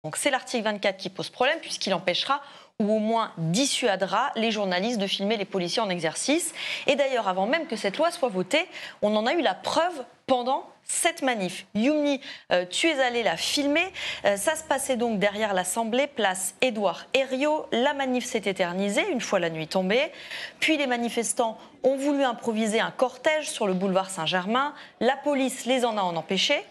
Donc c'est l'article 24 qui pose problème puisqu'il empêchera ou au moins dissuadera les journalistes de filmer les policiers en exercice. Et d'ailleurs, avant même que cette loi soit votée, on en a eu la preuve pendant cette manif. Youmni, tu es allé la filmer. Ça se passait donc derrière l'Assemblée, place Édouard Herriot. La manif s'est éternisée une fois la nuit tombée. Puis les manifestants ont voulu improviser un cortège sur le boulevard Saint-Germain. La police les en a empêchés.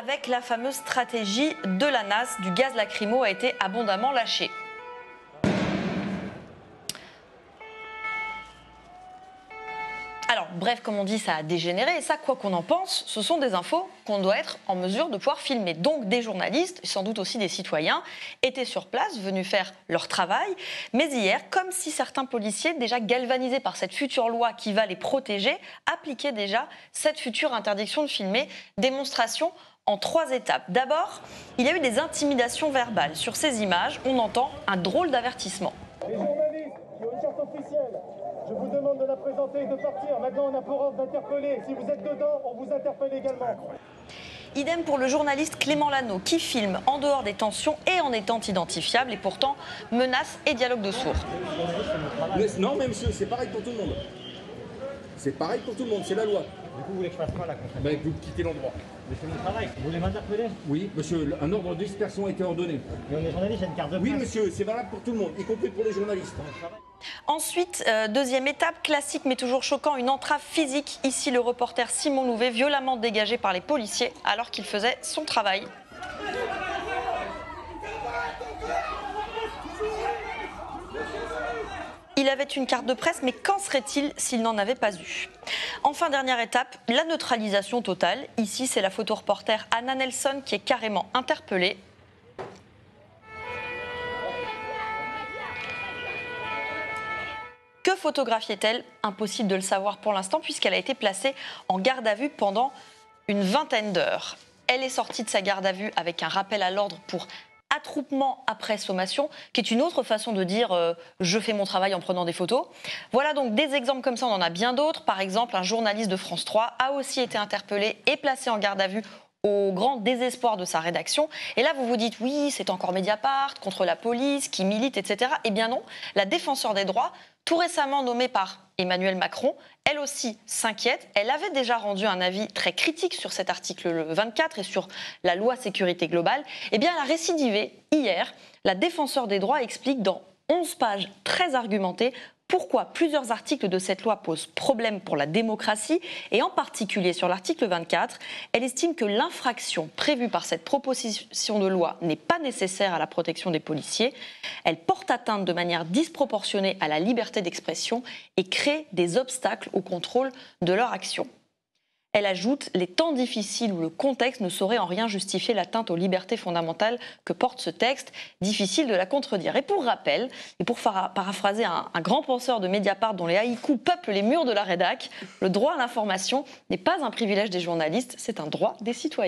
Avec la fameuse stratégie de la NAS, du gaz lacrymo a été abondamment lâché. Alors, bref, comme on dit, ça a dégénéré. Et ça, quoi qu'on en pense, ce sont des infos qu'on doit être en mesure de pouvoir filmer. Donc, des journalistes, sans doute aussi des citoyens, étaient sur place, venus faire leur travail. Mais hier, comme si certains policiers, déjà galvanisés par cette future loi qui va les protéger, appliquaient déjà cette future interdiction de filmer. Démonstration en 3 étapes. D'abord, il y a eu des intimidations verbales. Sur ces images, on entend un drôle d'avertissement. Les journalistes qui ont une carte officielle, je vous demande de la présenter et de partir. Maintenant, on a pour ordre d'interpeller. Si vous êtes dedans, on vous interpelle également. Idem pour le journaliste Clément Lano qui filme en dehors des tensions et en étant identifiable et pourtant menace et dialogue de sourds. Non mais monsieur, c'est pareil pour tout le monde. C'est pareil pour tout le monde, c'est la loi. Du coup, vous voulez que je fasse quoi là concrètement? Ben, vous quittez l'endroit. Mais c'est mon travail. Vous voulez m'interpeller? Oui, monsieur, un ordre de dispersion a été ordonné. Mais on est journaliste, j'ai une carte de presse. Oui, monsieur, c'est valable pour tout le monde, y compris pour les journalistes. Ensuite, deuxième étape, classique mais toujours choquant, une entrave physique. Ici, le reporter Simon Louvet, violemment dégagé par les policiers alors qu'il faisait son travail. Il avait une carte de presse, mais qu'en serait-il s'il n'en avait pas eu? Enfin, dernière étape, la neutralisation totale. Ici, c'est la photoreporter Anna Nelson qui est carrément interpellée. Que photographiait-elle? Impossible de le savoir pour l'instant puisqu'elle a été placée en garde à vue pendant une vingtaine d'heures. Elle est sortie de sa garde à vue avec un rappel à l'ordre pour attroupement après sommation, qui est une autre façon de dire je fais mon travail en prenant des photos. Voilà donc des exemples comme ça, on en a bien d'autres. Par exemple, un journaliste de France 3 a aussi été interpellé et placé en garde à vue au grand désespoir de sa rédaction. Et là, vous vous dites, oui, c'est encore Mediapart, contre la police, qui milite, etc. Eh bien non, la défenseure des droits, tout récemment nommée par Emmanuel Macron, elle aussi s'inquiète. Elle avait déjà rendu un avis très critique sur cet article 24 et sur la loi sécurité globale. Eh bien, elle a récidivé hier. La défenseure des droits explique dans 11 pages très argumentées pourquoi plusieurs articles de cette loi posent problème pour la démocratie et en particulier sur l'article 24, elle estime que l'infraction prévue par cette proposition de loi n'est pas nécessaire à la protection des policiers. Elle porte atteinte de manière disproportionnée à la liberté d'expression et crée des obstacles au contrôle de leur action. Elle ajoute « Les temps difficiles où le contexte ne saurait en rien justifier l'atteinte aux libertés fondamentales que porte ce texte, difficile de la contredire. » Et pour rappel, et pour paraphraser un grand penseur de Mediapart dont les haïkus peuplent les murs de la rédac, le droit à l'information n'est pas un privilège des journalistes, c'est un droit des citoyens.